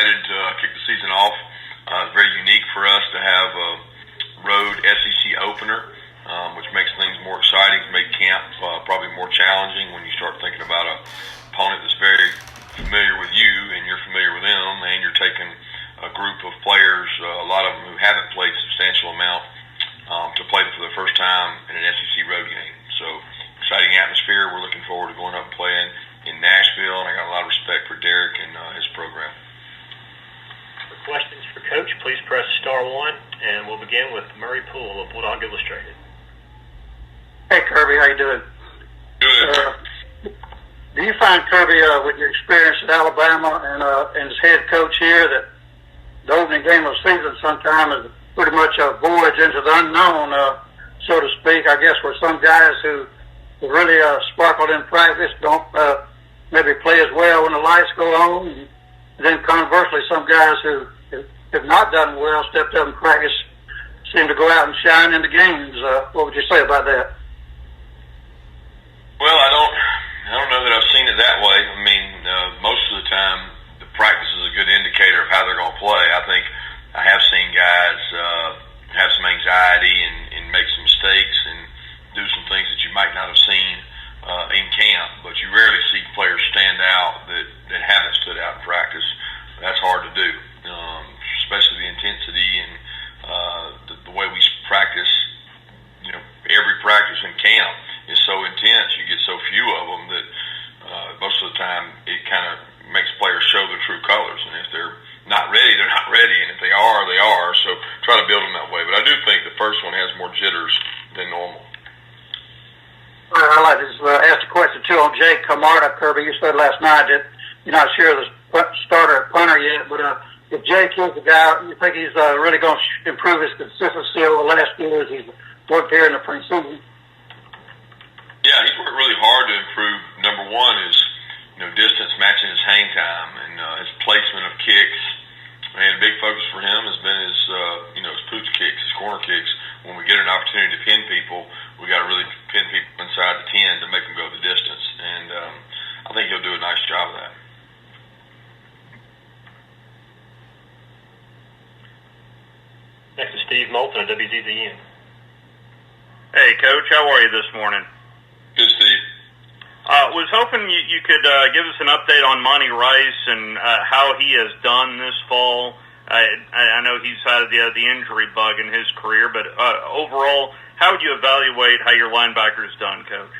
excited to kick the season off. It's very unique for us to have a road SEC opener, which makes things more exciting, make camp probably more challenging when you start thinking about an opponent that's very familiar with you and you're familiar with them, and you're taking a group of players, a lot of them who haven't played a substantial amount, to play for the first time in an SEC road game. So exciting atmosphere. We're looking forward to going up and playing in Nashville, and I got a lot of respect for Derek and his program. For questions for Coach, please press *1, and we'll begin with Murray Poole of Bulldog Illustrated. Hey, Kirby, how you doing? Good. Do you find, Kirby, with your experience at Alabama and as head coach here, that the opening game of the season sometimes is pretty much a voyage into the unknown, so to speak? I guess where some guys who really sparkled in practice don't maybe play as well when the lights go on. And then conversely, some guys who have not done well, stepped up in practice, seem to go out and shine in the games. What would you say about that? Well, I don't know that I've seen it that way. I mean, most of the time, the practice is a good indicator of how they're going to play. I think I have seen guys have some anxiety and make some mistakes and do some things that you might not have seen in camp, but you rarely see players stand out that haven't stood out in practice. That's hard to do, especially the intensity and the way we practice. You know, every practice in camp is so intense. You get so few of them that most of the time it kind of makes players show their true colors. And if they're not ready, they're not ready. And if they are, they are. So try to build them that way. But I do think the first one has more jitters than normal. I'd like to ask a question, too, on Jake Camarda. Kirby, you said last night that you're not sure of the starter at punter yet, but if Jake is the guy, you think he's really going to improve his consistency over the last years he's worked here in the preseason? Yeah, he's worked really hard to improve. Number one is, distance matching his hang time and his placement of kicks. And a big focus for him has been his pooch kicks, his corner kicks. When we get an opportunity to pin people, we got to really pin people inside the 10 to make them go the distance. And I think he'll do a nice job of that. Next is Steve Moulton of WZZN. Hey, Coach, how are you this morning? Good, Steve. Was hoping you could give us an update on Monty Rice and how he has done this fall. I know he's had the injury bug in his career, but overall, how would you evaluate how your linebacker's done, Coach?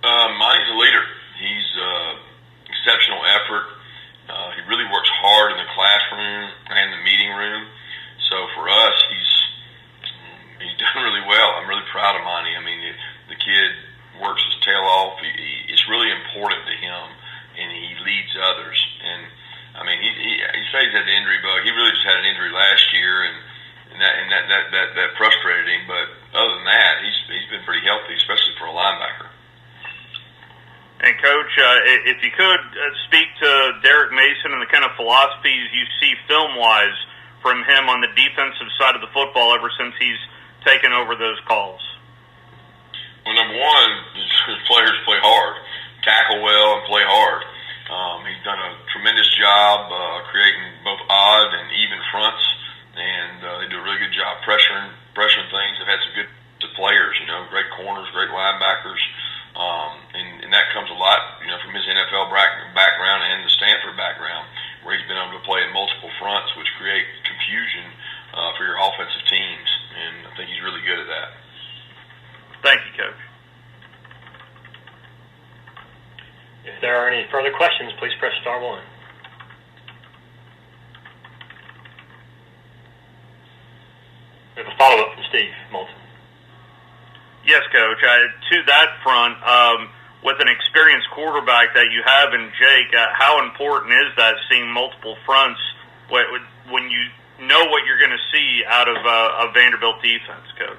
Monty's a leader. He's exceptional effort. He really works hard in the classroom and the meeting room. So for us, he's done really well. I'm really proud of Monty. I mean, the kid works his tail off. It's really important to him, and he leads others. And I mean, he says he's had the injury bug. He really just had an injury last year, and that frustrated him. But other than that, he's been pretty healthy, especially for a linebacker. And Coach, if you could speak to Derek Mason and the kind of philosophies you see film-wise from him on the defensive side of the football ever since he's taken over those calls. Well, number one, his players play hard, tackle well, and play hard. He's done a tremendous job creating both odd and even fronts, and they do a really good job pressuring things. They've had some good players, great corners, great linebackers, and that comes a lot, from his NFL background and the Stanford background, where he's been able to play in multiple fronts, which create confusion for your offensive teams, and I think he's really good at that. Thank you, Coach. If there are any further questions, please press *1. We have a follow-up from Steve Moulton. Yes, Coach. To that front, with an experienced quarterback that you have in Jake, how important is that, seeing multiple fronts when you know what you're going to see out of a Vanderbilt defense, Coach?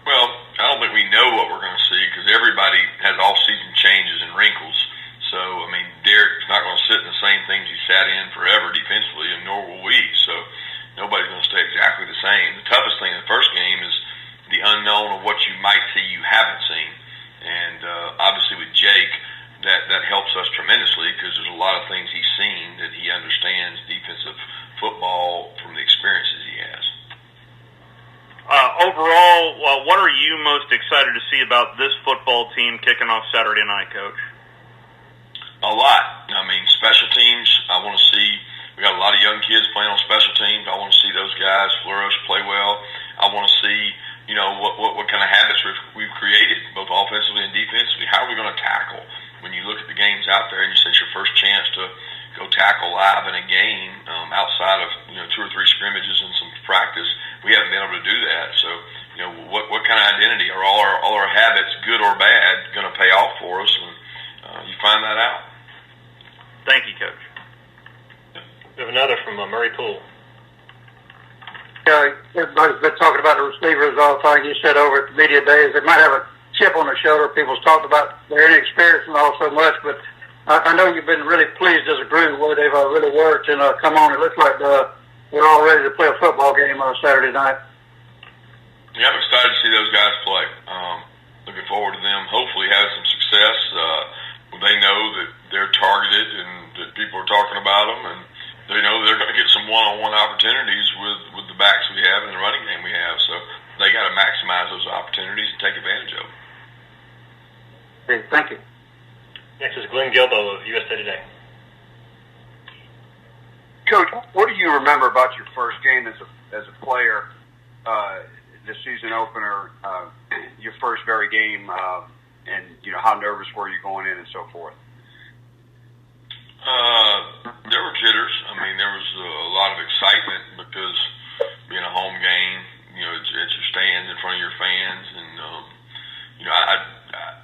Well, I don't think we know what we're going to see because everybody has off-season changes and wrinkles. So, I mean, Derek's not going to sit in the same things he sat in forever defensively, and nor will we. So nobody's going to stay exactly the same. The toughest thing in the first game is the unknown of what you might see you haven't seen. And obviously with Jake, that helps us tremendously because there's a lot of things he's seen that he understands defensive football from the experiences he has. Overall, what are you most excited to see about this football team kicking off Saturday night, Coach? A lot. I mean, special teams, I want to see. We got a lot of young kids playing on special teams. I want to see those guys flourish, play well. I want to see, what kind of habits we've created, both offensively and defensively. How are we going to tackle? When you look at the games out there and you say it's your first chance to go tackle live in a game outside of 2 or 3 scrimmages and some practice, we haven't been able to do that. So, what kind of identity are all our habits, good or bad, going to pay off for us? And you find that out. Thank you, Coach. We have another from Murray Poole. Everybody's been talking about the receivers all the time. You said over at the media days they might have a chip on their shoulder. People's talked about their inexperience and all so much, but I know you've been really pleased as a group where they've really worked and come on. It looks like they're all ready to play a football game on Saturday night. Yeah, I'm excited to see those guys play. Looking forward to them hopefully having some success. They know that they're targeted and that people are talking about them, and they know they're going to get some one-on-one opportunities with the backs we have and the running game we have. So they got to maximize those opportunities and take advantage of them. Okay, thank you. Next is Glenn Gilbo of USA Today. Coach, what do you remember about your first game as a player, the season opener, your first very game, and how nervous were you going in and so forth? There were jitters. I mean, there was a lot of excitement because being a home game, it's your stands in front of your fans, and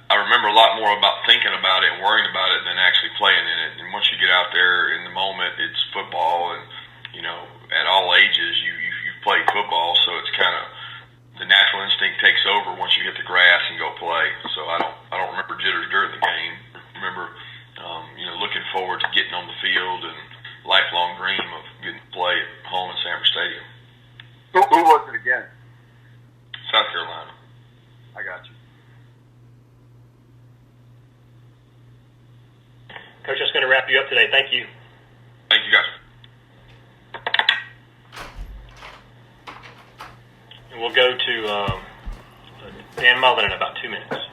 I remember a lot more about thinking about it and worrying about it than actually playing in it. And once you get out there in the moment, it's football, and at all ages you've played football, so it's kind of the natural instinct takes over once you hit the grass and go play. So I don't remember jitters during the game. I remember looking forward to getting on the field and lifelong dream of getting to play at home in Sanford Stadium. Who was it again? South Carolina. I got you. Coach, that's going to wrap you up today. Thank you. Thank you, guys. And we'll go to Dan Mullen in about 2 minutes.